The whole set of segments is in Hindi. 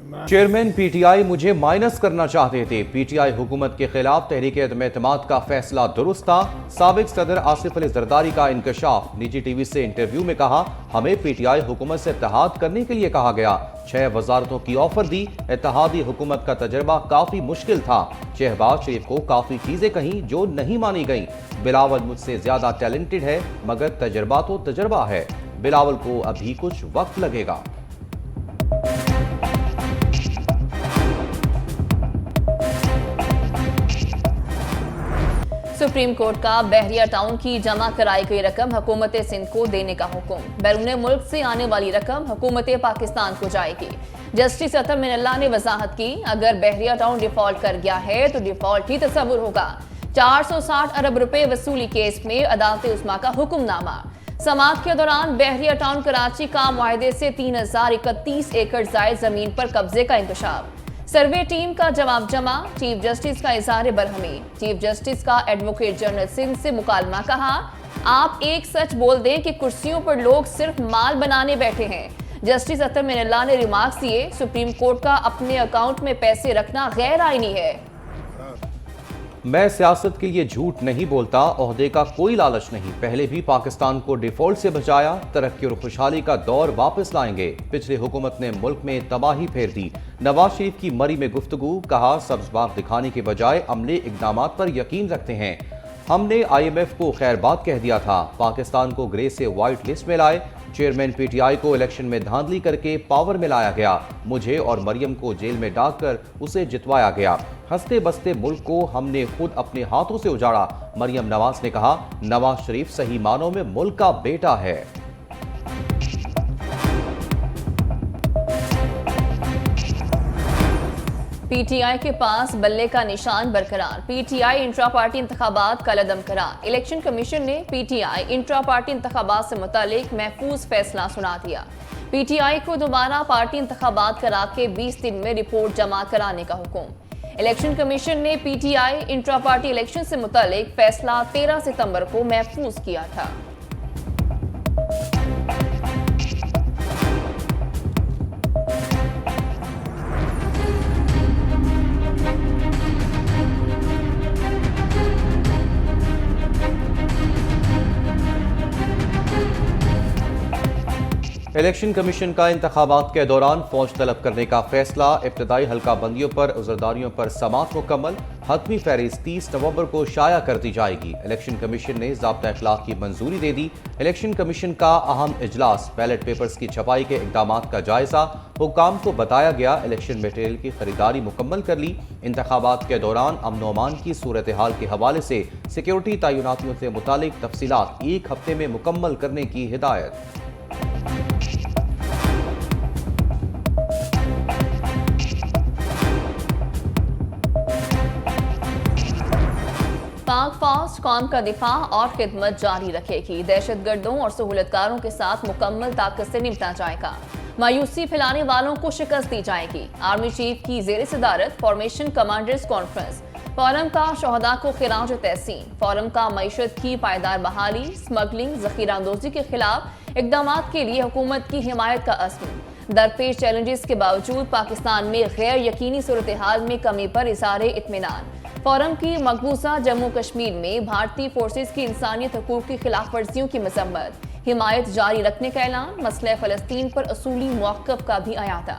चेयरमैन पीटीआई मुझे माइनस करना चाहते थे। पीटीआई हुकूमत के खिलाफ तहरीक एतमाद का फैसला दुरुस्त था। साबिक सदर आसिफ अली जरदारी का इंकशाफ। निजी टीवी से इंटरव्यू में कहा, हमें पीटीआई हुकूमत से इत्तेहाद करने के लिए कहा गया। 6 वजारतों की ऑफर दी। इत्तेहादी हुकूमत का तजर्बा काफी मुश्किल था। शहबाज शरीफ को काफी चीजें कहीं जो नहीं मानी गई। बिलावल मुझसे ज्यादा टैलेंटेड है, मगर तजर्बा तो तजर्बा है। बिलावल को अभी कुछ वक्त लगेगा। सुप्रीम कोर्ट का बहरिया टाउन की जमा कराई गई रकम हुकूमत सिंध को देने का हुक्म। बैरून मुल्क से आने वाली रकम हुकूमत पाकिस्तान को जाएगी। जस्टिस अतर मिनल्ला ने वजाहत की, अगर बहरिया टाउन डिफॉल्ट कर गया है तो डिफॉल्ट ही तस्वुर होगा। 460 अरब रुपए वसूली केस में अदालत उस्मा का हुक्मनामा। समाअत के दौरान बहरिया टाउन कराची का मुआहदे से 3031 एकड़ जायद जमीन पर कब्जे का इंकशाफ। सर्वे टीम का जवाब जमा। चीफ जस्टिस का इज़हार बरहमी। चीफ जस्टिस का एडवोकेट जनरल सिंध से मुकालमा। कहा, आप एक सच बोल दें कि कुर्सियों पर लोग सिर्फ माल बनाने बैठे हैं। जस्टिस अतर मिनल्ला ने रिमार्क्स दिए, सुप्रीम कोर्ट का अपने अकाउंट में पैसे रखना गैर आईनी है। मैं सियासत के लिए झूठ नहीं बोलता, ओहदे का कोई लालच नहीं। पहले भी पाकिस्तान को डिफॉल्ट से बचाया, तरक्की और खुशहाली का दौर वापस लाएंगे। पिछली हुकूमत ने मुल्क में तबाही फेर दी। नवाज शरीफ की मरी में गुफ्तगू। कहा, सब्ज बाग दिखाने के बजाय अमले इकदाम पर यकीन रखते हैं। हमने IMF को खैरबाद कह दिया था। पाकिस्तान को ग्रे से व्हाइट लिस्ट में लाए। चेयरमैन पीटीआई को इलेक्शन में धांधली करके पावर में लाया गया। मुझे और मरियम को जेल में डालकर उसे जितवाया गया। हंसते बसते मुल्क को हमने खुद अपने हाथों से उजाड़ा। मरियम नवाज ने कहा, नवाज शरीफ सही मानों में मुल्क का बेटा है। पीटीआई के पास बल्ले का निशान बरकरार। पीटीआई इंट्रा पार्टी इंतखाबात कलअदम करार। इलेक्शन कमीशन ने पीटीआई इंट्रा पार्टी इंतखाबात से मुतालिक महफूज फैसला सुना दिया। पीटीआई को दोबारा पार्टी इंतखाबात करा के 20 दिन में रिपोर्ट जमा कराने का हुक्म। इलेक्शन कमीशन ने पीटीआई इंट्रा पार्टी इलेक्शन से मुतालिक फैसला 13 सितंबर को महफूज किया था। इलेक्शन कमीशन का इंतखाबात के दौरान फौज तलब करने का फैसला। इब्तदाई हल्का बंदियों पर उज़रदारियों पर समाअत मुकम्मल। हतमी फहरिस्त 30 नवंबर को शाया कर दी जाएगी। इलेक्शन कमीशन ने ज़ाब्ता अखलाक की मंजूरी दे दी। इलेक्शन कमीशन का अहम इजलास। बैलेट पेपर्स की छपाई के इकदाम का जायजा। हुक्काम को बताया गया, इलेक्शन मटेरियल की खरीदारी मुकम्मल कर ली। इंतखाबात के दौरान अमन अमान की सूरत हाल के हवाले से सिक्योरिटी तैनातियों से मुतालिक तफसीलात 1 हफ्ते में मुकम्मल करने की हिदायत। पाक फौज कौम का दिफा और खिदमत जारी रखेगी। दहशतगर्दों और सहूलतकारों के साथ मुकम्मल ताकत से निपटा जाएगा। मायूसी फैलाने वालों को शिकस्त दी जाएगी। आर्मी चीफ की जेर सदारत फॉर्मेशन कमांडर्स कॉन्फ्रेंस। फोरम का शहदा को खिराज तहसीन। फोरम का मईशत की पायदार बहाली, स्मगलिंग, जखीरांदोजी के खिलाफ इकदाम के लिए हुकूमत की हिमायत का अज़्म। दरपेश चैलेंजेस के बावजूद पाकिस्तान में गैर यकीनी सूरत हाल में कमी पर इज़हार इत्मीनान। फोरम की मकबूजा जम्मू कश्मीर में भारतीय फोर्सेज की इंसानियत हकूक़ की खिलाफ वर्जियों की मजम्मत। हिमायत जारी रखने का ऐलान। मसले फ़लस्तीन पर असूली मौक़िफ़ का भी अयादा।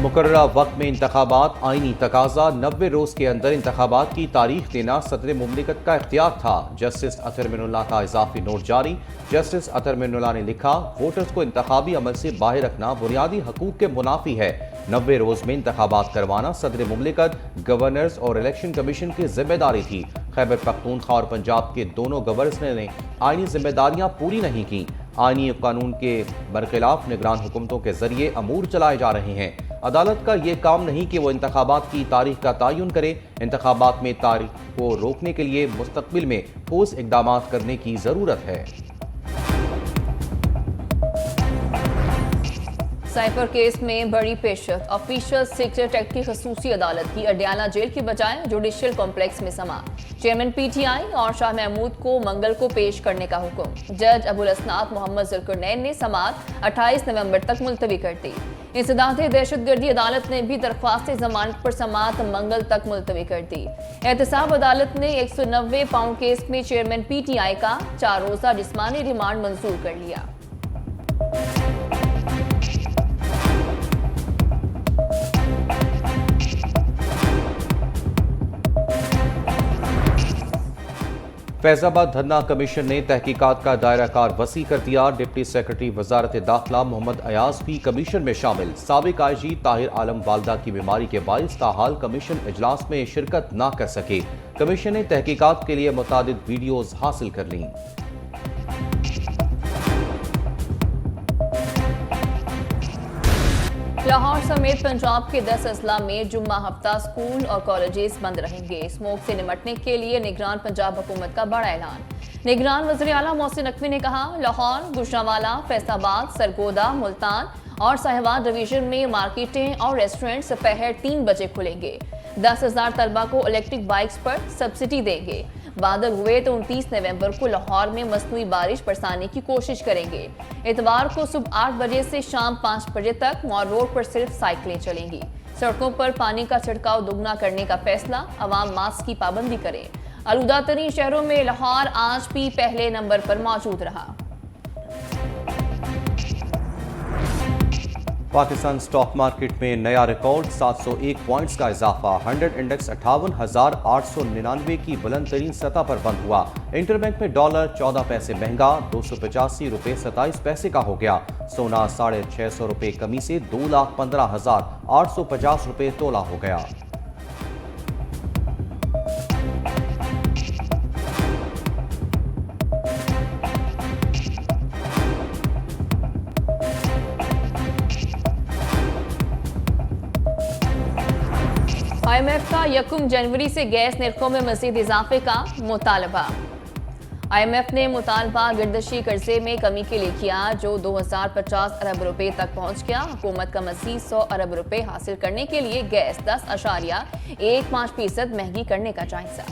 मुकर्ररा वक्त में इंतखाबात। आईनी तकाजा 90 रोज के अंदर इंतखाबात की तारीख देना सदर मुमलिकत का इख्तियार था। जस्टिस अतर मिनुल्लाह का इजाफी नोट जारी। जस्टिस अतर मिनुल्लाह ने लिखा, वोटर्स को इंतखाबी अमल से बाहर रखना बुनियादी हकूक के मुनाफी है। 90 रोज में इंतखाबात करवाना सदर मुमलिकत, गवर्नर्स और इलेक्शन कमीशन की जिम्मेदारी थी। खैबर पख्तूनख्वा और पंजाब के दोनों गवर्नर्स ने आईनी जिम्मेदारियां पूरी नहीं की। आईनी कानून के बरखिलाफ निगरान हुकूमतों के जरिए अमूर चलाए जा रहे हैं। अदालत का ये काम नहीं कि वो इंतखाबात की तारीख का तयन करे। इंतखाबात में तारीख को रोकने के लिए मुस्तकबिल में ठोस इकदाम करने की जरूरत है। साइफर केस में बड़ी पेशरफ। ऑफिशियल सीक्रेट एक्ट की खसूसी अदालत की अडियाला जेल की बजाय जुडिशियल कॉम्प्लेक्स में समा। चेयरमैन पीटीआई और शाह महमूद को मंगल को पेश करने का हुक्म। जज अबुल असनाद मोहम्मद जुल्करनैन ने समाअत 28 नवंबर तक मुलतवी कर दी। इंसदादे दहशतगर्दी अदालत ने भी दरख्वास्त जमानत पर समाअत मंगल तक मुलतवी कर दी। एहतसाब अदालत ने 190 पाउंड केस में चेयरमैन पीटीआई का 4 रोजा जिस्मानी रिमांड मंजूर कर लिया। फैजाबाद धरना कमीशन ने तहकीकात का दायरा कार वसी कर दिया। डिप्टी सेक्रेटरी वजारत दाखिला मोहम्मद अयाज भी कमीशन में शामिल। साबिक आईजी ताहिर आलम वालदा की बीमारी के बाइस ताहाल कमीशन इजलास में शिरकत न कर सके। कमीशन ने तहकीकात के लिए मुतादिद वीडियोज हासिल कर लीं। लाहौर समेत पंजाब के 10 अजला में जुम्मा हफ्ता स्कूल और कॉलेजेस बंद रहेंगे। स्मोक से निपटने के लिए निगरान पंजाब हुकूमत का बड़ा ऐलान। निगरान वज़ीर आला मोहसिन नकवी ने कहा, लाहौर, गुजरांवाला, फैसलाबाद, सरगोदा, मुल्तान और साहिवाल डिवीजन में मार्केटें और रेस्टोरेंट दोपहर 3 बजे खुलेंगे। 10,000 तलबा को इलेक्ट्रिक बाइक्स पर सब्सिडी देंगे। बादल हुए तो 29 नवंबर को लाहौर में मसनूई बारिश बरसाने की कोशिश करेंगे। इतवार को सुबह 8 बजे से शाम 5 बजे तक मॉल रोड पर सिर्फ साइकिलें चलेंगी। सड़कों पर पानी का छिड़काव दोगुना करने का फैसला। अवाम मास्क की पाबंदी करें। आलूदा तरीन शहरों में लाहौर आज भी पहले नंबर पर मौजूद रहा। पाकिस्तान स्टॉक मार्केट में नया रिकॉर्ड 701 पॉइंट्स का इजाफा। 100 इंडेक्स 58,899 की बुलंद तरीन सतह पर बंद हुआ। इंटरबैंक में डॉलर 14 पैसे महंगा 285 रुपये 27 पैसे का हो गया। सोना 650 रुपये कमी से 2,15,850 रुपये तोला हो गया। IMF का 1 जनवरी से गैस निर्खों में मजीद इजाफे का मुतालबा। IMF ने मुतालबा गिरदशी कर्जे में कमी के लिए किया, जो 2050 अरब रुपए तक पहुंच गया। हुकूमत का मजीद 100 अरब रुपए हासिल करने के लिए गैस 10.15% महंगी करने का जायजा।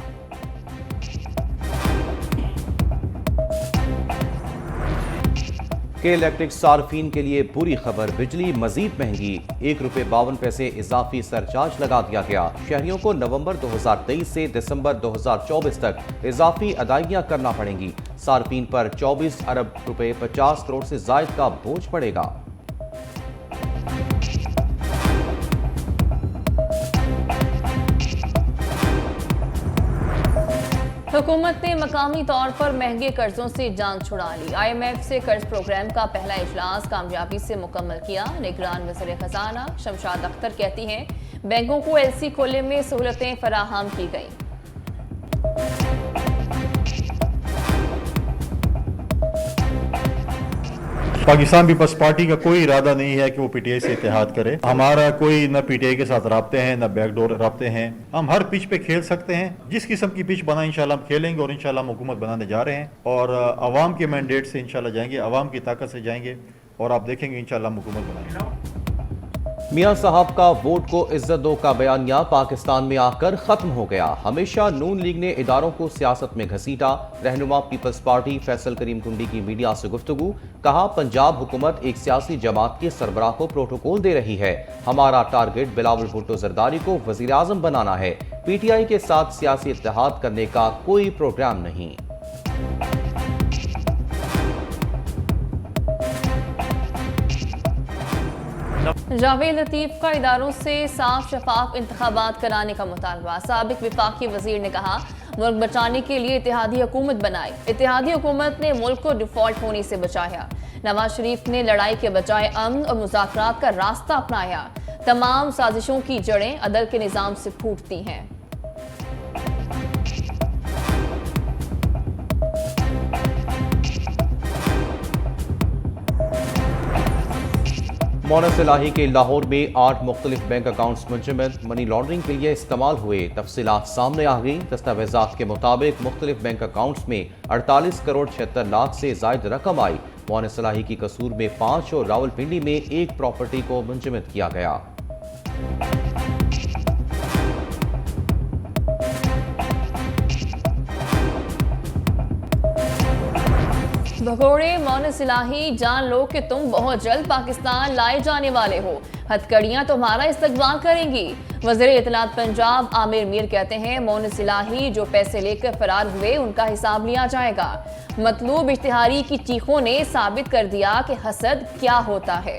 के इलेक्ट्रिक सार्फिन के लिए बुरी खबर, बिजली मजीद महंगी। 1 रुपये 52 पैसे इजाफी सरचार्ज लगा दिया गया। शहरियों को नवंबर 2023 से दिसंबर 2024 तक इजाफी अदायगियां करना पड़ेंगी। सार्फिन पर 24 अरब रुपए 50 करोड़ से जायद का बोझ पड़ेगा। हुकूमत ने मकामी तौर पर महंगे कर्जों से जान छुड़ा ली। IMF से कर्ज प्रोग्राम का पहला इजलास कामयाबी से मुकम्मल किया। निगरान वज़ीर खजाना शमशाद अख्तर कहती हैं, बैंकों को LC खोलने में सहूलतें फराहम की गई। पाकिस्तान पीपल्स पार्टी का कोई इरादा नहीं है कि वो PTI से इत्तेहाद करे। हमारा कोई न PTI के साथ राब्ते हैं न बैकडोर राब्ते हैं। हम हर पिच पे खेल सकते हैं। जिस किस्म की पिच बना इंशाल्लाह हम खेलेंगे और इंशाल्लाह हम हुकूमत बनाने जा रहे हैं और अवाम के मैंडेट से इंशाल्लाह जाएंगे, अवाम की ताकत से जाएंगे और आप देखेंगे इंशाल्लाह हम हुकूमत बनाएंगे। मियां साहब का वोट को इज्जत दो का बयानिया पाकिस्तान में आकर खत्म हो गया। हमेशा नून लीग ने इदारों को सियासत में घसीटा। रहनुमा पीपल्स पार्टी फैसल करीम कुंडी की मीडिया से गुफ्तगू। कहा, पंजाब हुकूमत एक सियासी जमात के सरबराह को प्रोटोकॉल दे रही है। हमारा टारगेट बिलावल भुट्टो जरदारी को वजीर आजम बनाना है। PTI के साथ सियासी इत्तेहाद करने का कोई प्रोग्राम नहीं। जावेद लतीफ का इदारों से साफ शफाफ इंतखाबात कराने का मुतालबा। साबिक विफाकी वजीर ने कहा, मुल्क बचाने के लिए इत्तेहादी हुकूमत बनाई। इत्तेहादी हुकूमत ने मुल्क को डिफॉल्ट होने से बचाया। नवाज शरीफ ने लड़ाई के बजाय अमन और मुज़ाकरात का रास्ता अपनाया। तमाम साजिशों की जड़ें अदल के निज़ाम से फूटती हैं। मोनस इलाही के लाहौर में 8 मुख्तलिफ बैंक अकाउंट्स मुंजमद मनी लॉन्ड्रिंग के लिए इस्तेमाल हुए। तफसीलात सामने आ गई। दस्तावेजात के मुताबिक मुख्तलिफ बैंक अकाउंट्स में 48 करोड़ 76 लाख से जायद रकम आई। मोनस इलाही की कसूर में 5 और रावलपिंडी में 1 प्रॉपर्टी को मुंजमद किया गया। भगोड़े मौन सिलाही जान लो कि तुम बहुत जल्द पाकिस्तान लाए जाने वाले हो, हथकड़ियां तुम्हारा इस्तकबाल करेंगी। वज़ीर इत्तलात पंजाब आमिर मीर कहते हैं मौन सिलाही जो पैसे लेकर फरार हुए उनका हिसाब लिया जाएगा। मतलूब इश्तिहारी की चीखों ने साबित कर दिया कि हसद क्या होता है।